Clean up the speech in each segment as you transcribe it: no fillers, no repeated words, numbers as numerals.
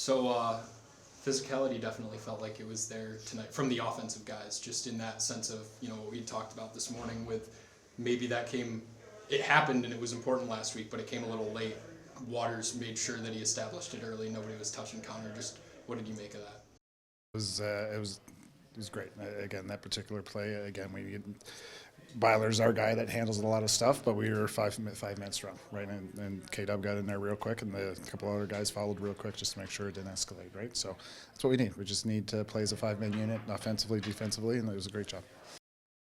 So physicality definitely felt like it was there tonight from the offensive guys, just in that sense of, what we talked about this morning with maybe it happened and it was important last week, but it came a little late. Waters made sure that he established it early. Nobody was touching Connor. Just what did you make of that? It was great. Again, that particular play, again, Byler's our guy that handles a lot of stuff, but we were five men strong, right? And K-Dub got in there real quick, and a couple other guys followed real quick just to make sure it didn't escalate, right? So that's what we need. We just need to play as a 5-man unit, offensively, defensively, and it was a great job.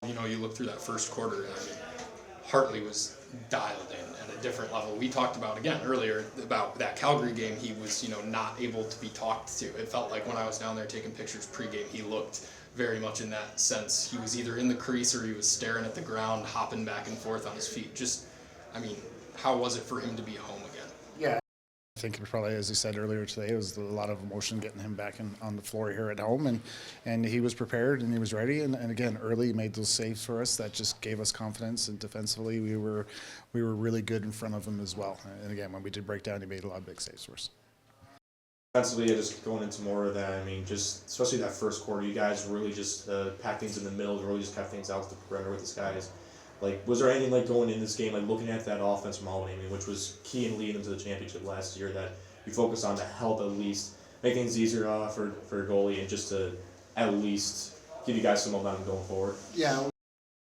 You look through that first quarter, and Hartley was dialed in at a different level. We talked about, again, earlier about that Calgary game. He was, not able to be talked to. It felt like when I was down there taking pictures pregame, he looked very much in that sense. He was either in the crease or he was staring at the ground, hopping back and forth on his feet. How was it for him to be home again? Yeah. I think probably, as he said earlier today, it was a lot of emotion getting him back on the floor here at home, and he was prepared and he was ready. And again, early he made those saves for us that just gave us confidence. And defensively, we were really good in front of him as well. And again, when we did break down, he made a lot of big saves for us. Defensively, just going into more of that, just especially that first quarter, you guys really just packed things in the middle, really just kept things out to the perimeter with these guys. Was there anything going in this game, looking at that offense from Albany, which was key in leading into the championship last year, that you focused on to help at least make things easier for a goalie and just to at least give you guys some momentum going forward? Yeah.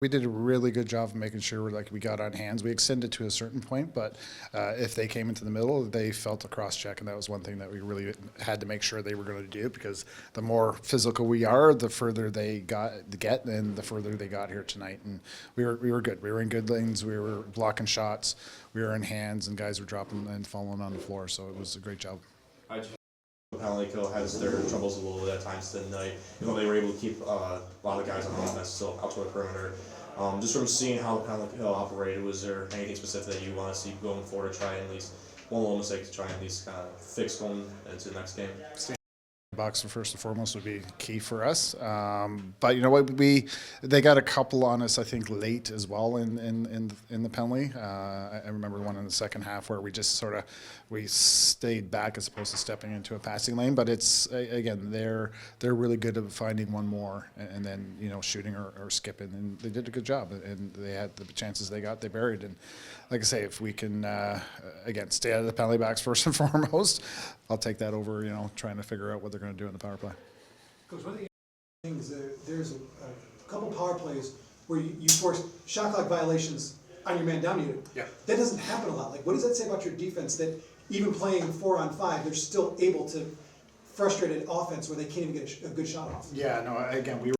We did a really good job of making sure we got on hands. We extended to a certain point, but if they came into the middle, they felt a cross check, and that was one thing that we really had to make sure they were going to do, because the more physical we are, the further they get, and the further they got here tonight. And we were good. We were in good lanes. We were blocking shots. We were in hands, and guys were dropping and falling on the floor. So it was a great job. The penalty kill has their troubles a little bit at times tonight. They were able to keep a lot of guys on offense still out to the perimeter. Just from seeing how the penalty kill operated, was there anything specific that you want to see going forward to try and at least one little mistake to try and at least kind of fix going into the next game? Box first and foremost would be key for us, but you know what, they got a couple on us, I think, late as well in the penalty. I remember one in the second half where we just we stayed back as opposed to stepping into a passing lane. But it's, again, they're really good at finding one more and then shooting or skipping, and they did a good job, and they had the chances they buried. And like I say, if we can again stay out of the penalty box first and foremost, I'll take that over trying to figure out what they're going to do in the power play. Coach, one of the things, there's a couple power plays where you force shot clock violations on your man down unit. Yeah. That doesn't happen a lot. What does that say about your defense, that even playing 4-on-5, they're still able to frustrate an offense where they can't even get a good shot off? Yeah, no, again, we were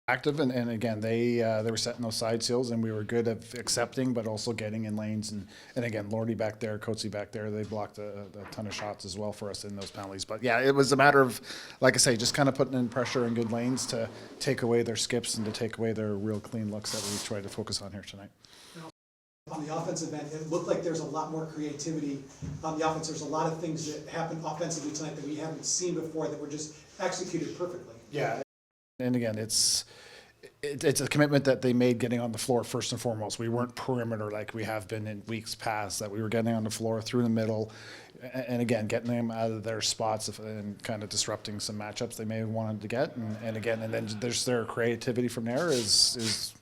active, and again, they were setting those side seals, and we were good at accepting, but also getting in lanes. And again, Lordy back there, Coatsy back there, they blocked a ton of shots as well for us in those penalties. But yeah, it was a matter of, like I say, just kind of putting in pressure in good lanes to take away their skips and to take away their real clean looks that we tried to focus on here tonight. On the offensive end, it looked like there's a lot more creativity on the offense. There's a lot of things that happened offensively tonight that we haven't seen before that were just executed perfectly. Yeah. And again, it's a commitment that they made getting on the floor first and foremost. We weren't perimeter like we have been in weeks past, that we were getting on the floor through the middle, and again, getting them out of their spots and kind of disrupting some matchups they may have wanted to get. And then there's their creativity from there is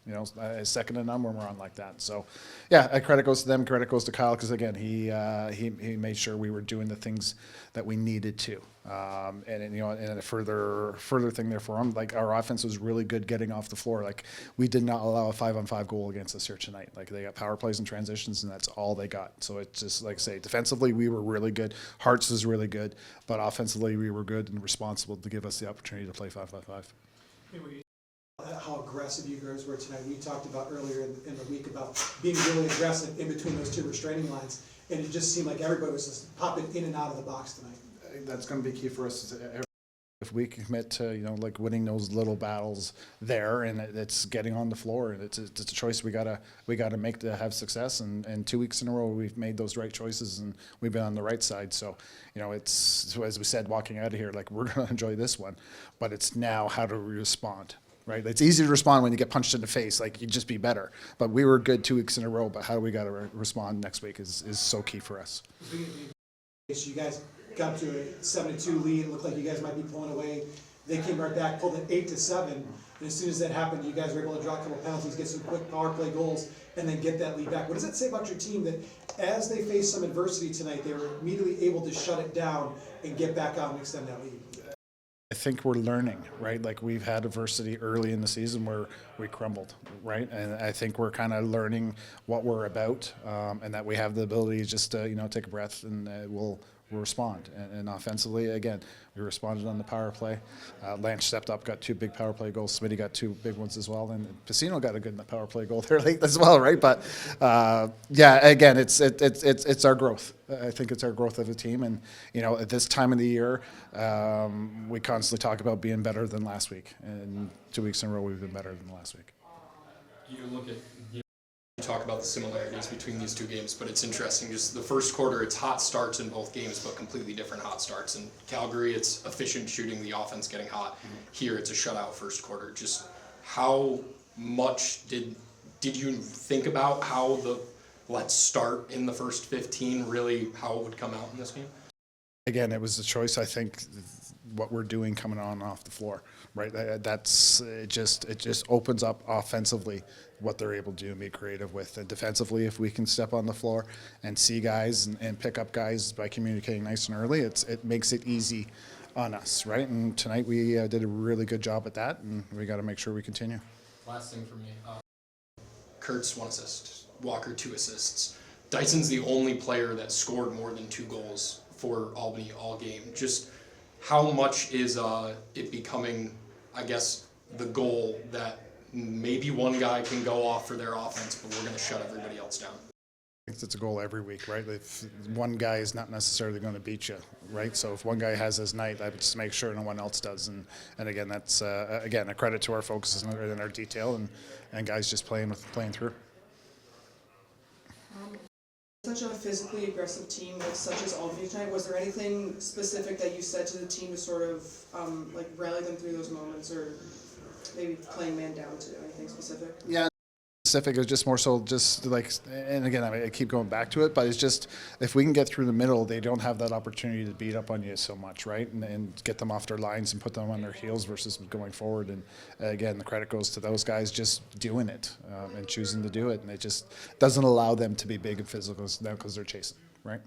second to none when we're on like that. So yeah, credit goes to them, credit goes to Kyle, because again, he made sure we were doing the things that we needed to. And a further thing there for him, our offense was really good getting off the floor. We did not allow a 5-on-5 goal against us here tonight. They got power plays and transitions, and that's all they got. So it's just, like I say, defensively we were really good. Hearts was really good, but offensively we were good and responsible to give us the opportunity to play 5-5-5. How aggressive you guys were tonight. We talked about earlier in the week about being really aggressive in between those two restraining lines, and it just seemed like everybody was just popping in and out of the box tonight. That's going to be key for us. If we commit to winning those little battles there, and it's getting on the floor, and it's a choice we gotta make to have success. And 2 weeks in a row we've made those right choices, and we've been on the right side. So it's, as we said, walking out of here, we're gonna enjoy this one, but it's now how to respond. Right, it's easy to respond when you get punched in the face. You just be better. But we were good 2 weeks in a row. But how do we got to respond next week is so key for us. You guys got up to a 7-2 lead, it looked like you guys might be pulling away. They came right back, pulled it 8-7, and as soon as that happened, you guys were able to draw a couple penalties, get some quick power play goals, and then get that lead back. What does that say about your team that as they faced some adversity tonight, they were immediately able to shut it down and get back out and extend that lead? I think we're learning, right? Like we've had adversity early in the season where we crumbled, right? And I think we're kind of learning what we're about, and that we have the ability just to, take a breath and we'll respond. And offensively, again, we responded on the power play. Lance stepped up, got 2 big power play goals. Smitty got 2 big ones as well, and Pacino got a good power play goal there late as well, right? But yeah, again, it's our growth. I think it's our growth of a team, and at this time of the year, we constantly talk about being better than last week. And 2 weeks in a row, we've been better than last week. You look at you talk about the similarities between these 2 games, but it's interesting. Just the first quarter, it's hot starts in both games, but completely different hot starts. In Calgary, it's efficient shooting, the offense getting hot. Here, it's a shutout first quarter. Just how much did you think about how the let's start in the first 15 really how it would come out in this game? Again, it was a choice. I think what we're doing coming on and off the floor, right? That's it. Just opens up offensively what they're able to do and be creative with, and defensively, if we can step on the floor and see guys and pick up guys by communicating nice and early, it makes it easy on us, right? And tonight we did a really good job at that, and we got to make sure we continue. Last thing for me, Kurtz 1 assist, Walker 2 assists. Dyson's the only player that scored more than 2 goals for Albany all game. Just how much is it becoming, I guess, the goal that maybe one guy can go off for their offense, but we're going to shut everybody else down? I think it's a goal every week, right? If one guy is not necessarily going to beat you, right? So if one guy has his night, I would just make sure no one else does. And again, that's again a credit to our focus and our detail and guys just playing through. Such a physically aggressive team such as Albany tonight, was there anything specific that you said to the team to sort of rally them through those moments, or maybe playing man down to anything specific? Yeah, specific is just more so just like, and again, I keep going back to it, but it's just if we can get through the middle, they don't have that opportunity to beat up on you so much, right? And get them off their lines and put them on their heels versus going forward. And again, the credit goes to those guys just doing it and choosing to do it, and it just doesn't allow them to be big and physical now because they're chasing, right?